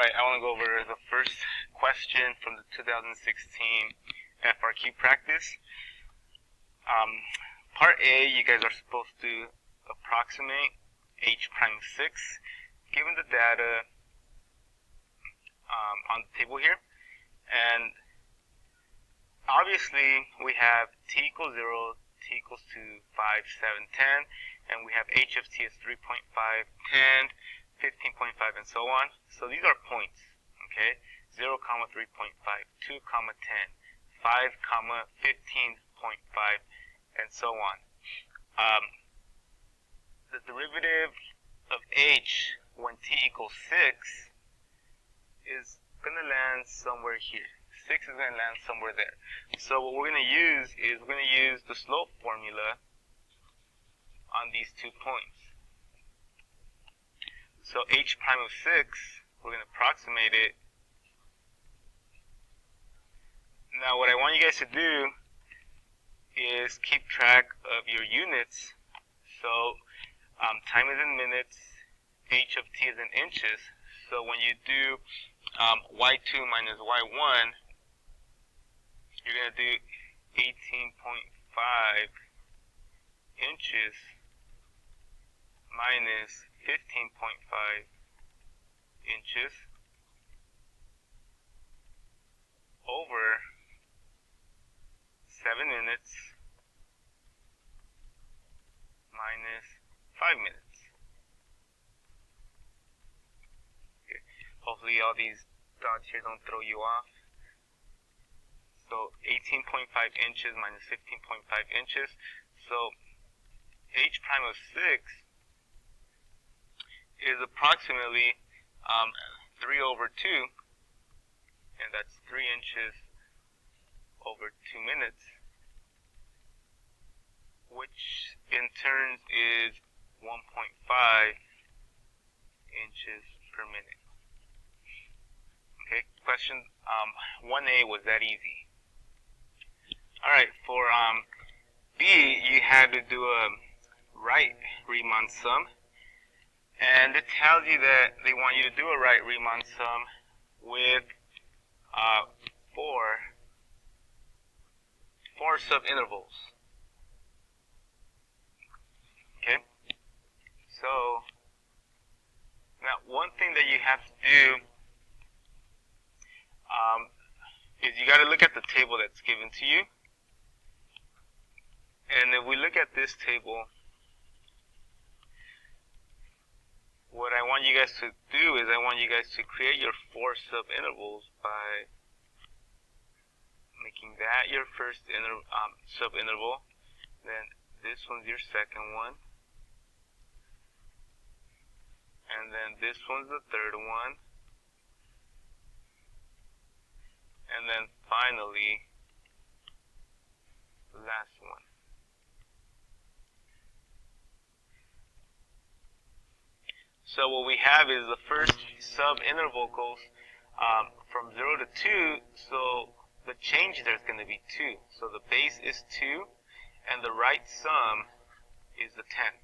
Alright, I want to go over the first question from the 2016 FRQ practice. Part A, you guys are supposed to approximate h prime 6 given the data on the table here. And obviously we have t equals 0, t equals 2, 5, 7, 10, and we have h of t is 3.5, 10, 15.5, and so on. So these are points, okay? 0, 3.5, 2, 10, 5, 15.5, and so on. The derivative of h when t equals 6 is going to land somewhere here. 6 is going to land somewhere there. So what we're going to use is we're going to use the slope formula on these 2 points. So h prime of 6, we're going to approximate it. Now what I want you guys to do is keep track of your units. So time is in minutes, h of t is in inches. So when you do y2 minus y1, you're going to do 18.5 inches minus 15.5 inches over 7 minutes minus 5 minutes. Okay. Hopefully all these dots here don't throw you off. So 18.5 inches minus 15.5 inches. So h prime of 6 is approximately 3 over 2, and that's 3 inches over 2 minutes, which in turn is 1.5 inches per minute. Okay, question 1A was that easy. Alright, for B, you had to do a right Riemann sum. And it tells you that they want you to do a right Riemann sum with four subintervals. Okay? So, now one thing that you have to do is you got to look at the table that's given to you. And if we look at this table, what I want you guys to do is I want you guys to create your 4 subintervals by making that your first subinterval, then this one's your second one, and then this one's the third one, and then finally the last one. So what we have is the first subinterval goes from 0 to 2, so the change there is going to be 2. So the base is 2, and the right sum is the 10.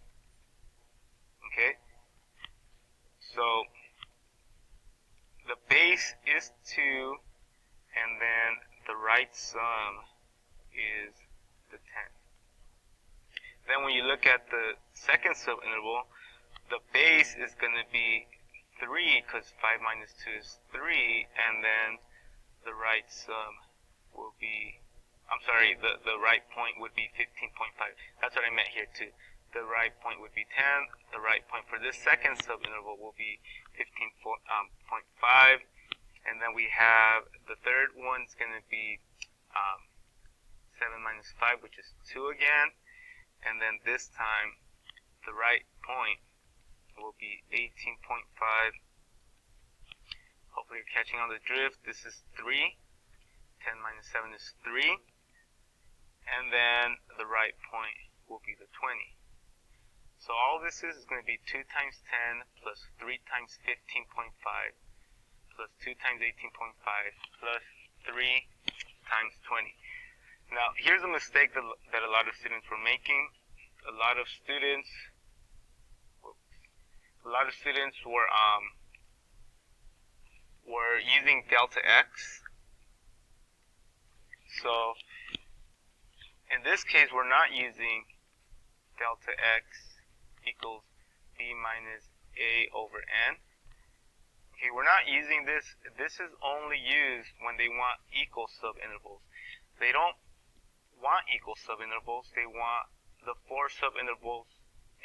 Okay? So the base is 2, and then the right sum is the 10. Then when you look at the second subinterval, the base is going to be 3 because 5 minus 2 is 3, and then the right sum will be, the right point would be 15.5. That's what I meant here too. The right point would be 10. The right point for this second subinterval will be 15.5. And then we have the third one's going to be 7 minus 5, which is 2 again. And then this time, the right point will be 18.5. Hopefully you're catching on the drift. This is 3. 10 minus 7 is 3. And then the right point will be the 20. So all this is going to be 2 times 10 plus 3 times 15.5 plus 2 times 18.5 plus 3 times 20. Now here's a mistake that a lot of students were making. A lot of students were using delta x. So in this case, we're not using delta x equals b minus a over n. Okay, we're not using this. This is only used when they want equal subintervals. They don't want equal subintervals. They want the 4 subintervals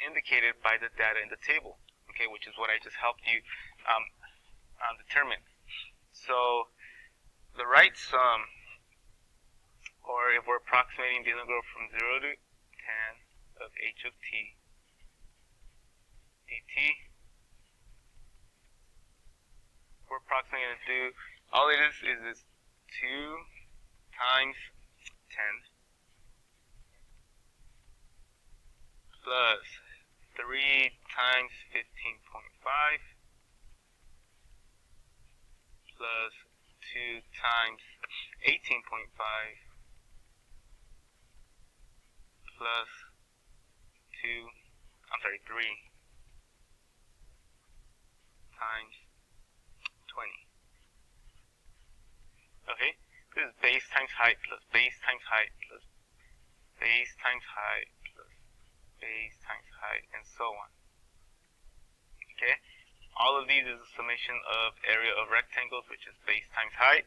indicated by the data in the table. Okay, which is what I just helped you determine. So the right sum, or if we're approximating the integral from 0 to tan of h of t dt, we're approximately going to do, all it is this 2 times 10 plus 3 times 15.5 plus 2 times 18.5 plus 3 times 20. Okay, this is base times height plus base times height plus base times height plus base times height, and so on. Okay, all of these is a summation of area of rectangles, which is base times height.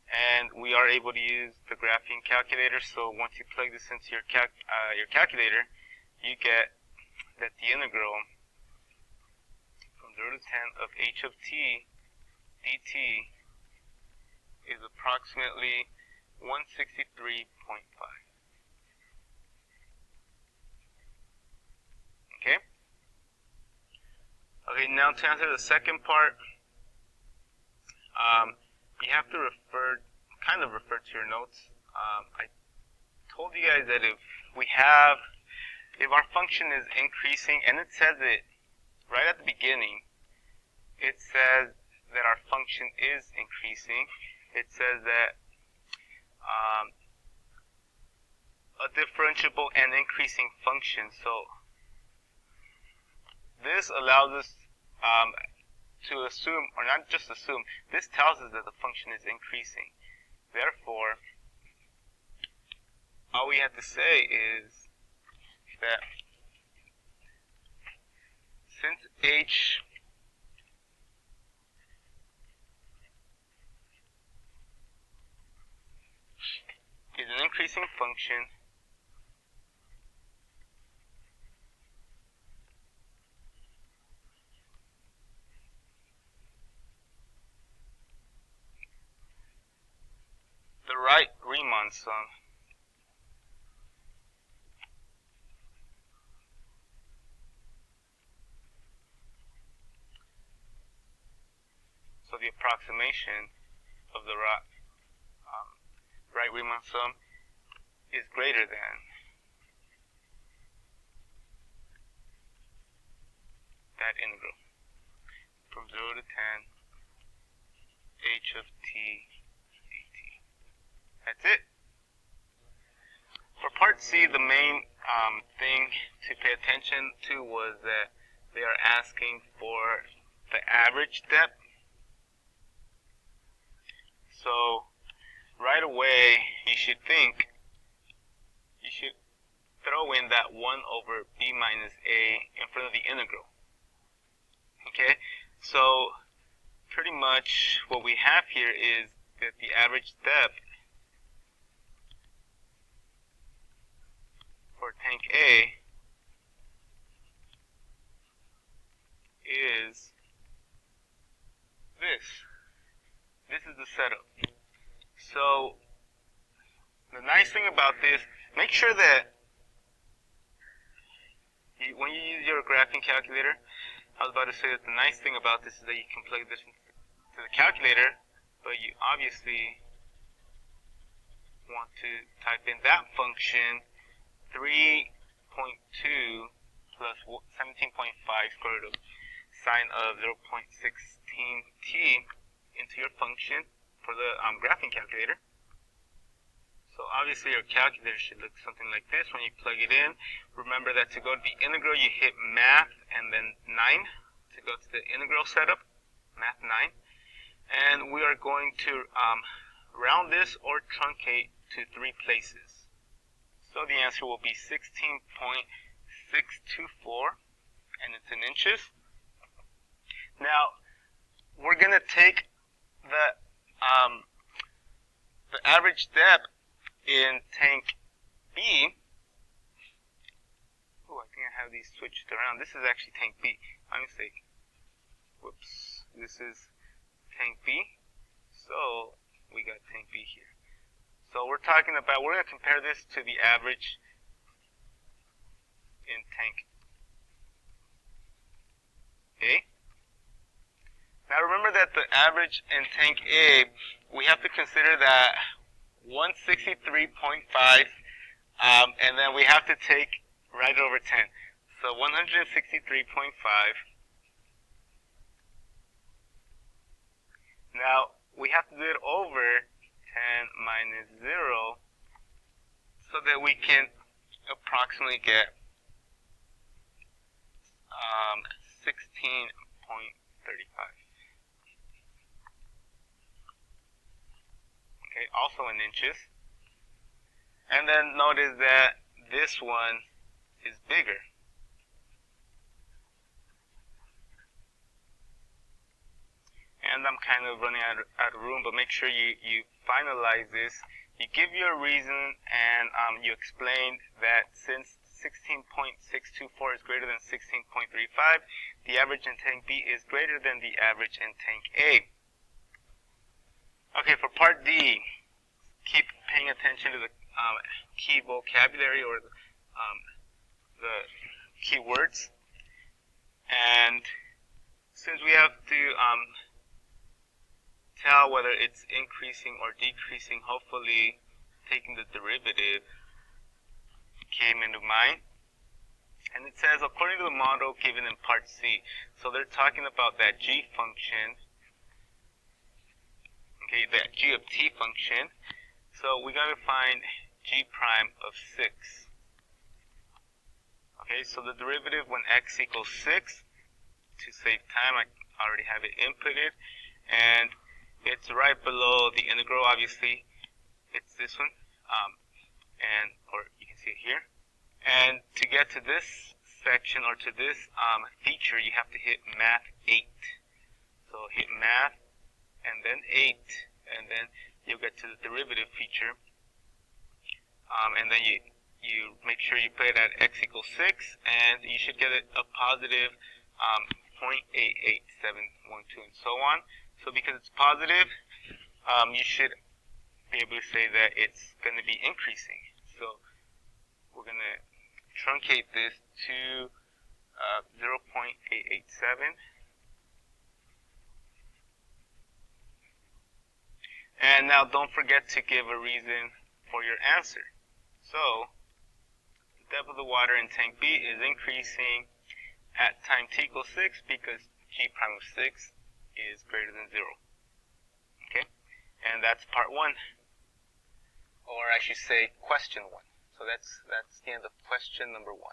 And we are able to use the graphing calculator. So once you plug this into your calculator, you get that the integral from 0 to 10 of h of t dt is approximately 163.5. Okay? Okay, now to answer the second part, you have to kind of refer to your notes. I told you guys that if our function is increasing, and it says it right at the beginning, it says that our function is increasing. It says that a differentiable and increasing function. So this allows us to assume, or not just assume, this tells us that the function is increasing. Therefore, all we have to say is that since h is an increasing function, the right Riemann sum so the approximation of the right Riemann sum is greater than that integral from 0 to 10 h of t dt. That's it. For part C, the main thing to pay attention to was that they are asking for the average depth. So right away, you should throw in that 1 over b minus a in front of the integral. Okay, so pretty much what we have here is that the average depth for tank A is this. This is the setup. So the nice thing about this, make sure that when you use your graphing calculator, I was about to say that the nice thing about this is that you can plug this into the calculator, but you obviously want to type in that function 3.2 plus 17.5 square root of sine of 0.16t into your function for the graphing calculator. So obviously your calculator should look something like this when you plug it in. Remember that to go to the integral, you hit math and then 9 to go to the integral setup, math 9. And we are going to round this or truncate to 3 places. So the answer will be 16.624, and it's in inches. Now, we're going to take the average depth in tank B. Oh, I think I have these switched around. This is actually tank B. My mistake. Whoops. This is tank B. So we got tank B here. So we're talking about, we're going to compare this to the average in tank A. Now remember that the average in tank A, we have to consider that 163.5, and then we have to take right over 10. So 163.5. Now we have to do it over 10 minus 0 so that we can approximately get 16.35. Okay, also in inches. And then notice that this one is bigger. And I'm kind of running out of room, but make sure you finalize this. You give your reason, and you explain that since 16.624 is greater than 16.35, the average in tank B is greater than the average in tank A. Okay, for part D, keep paying attention to the key vocabulary or the key words. And since we have to tell whether it's increasing or decreasing, hopefully taking the derivative came into mind. And it says, according to the model given in part C, so they're talking about that g function, okay, that g of t function. So we got to find g prime of 6. Okay, so the derivative when x equals 6, to save time, I already have it inputted, and it's right below the integral. Obviously, it's this one, or you can see it here. And to get to this section or to this feature, you have to hit math 8. So hit math and then 8, and then you'll get to the derivative feature. And then you make sure you put it at x equals 6, and you should get a positive 0.88712, and so on. So because it's positive, you should be able to say that it's going to be increasing. So we're going to truncate this to 0.887. And now don't forget to give a reason for your answer. So the depth of the water in tank B is increasing at time t equals 6 because g prime of 6 is greater than 0. Okay? And that's part 1. Or I should say question 1. So that's the end of question number 1.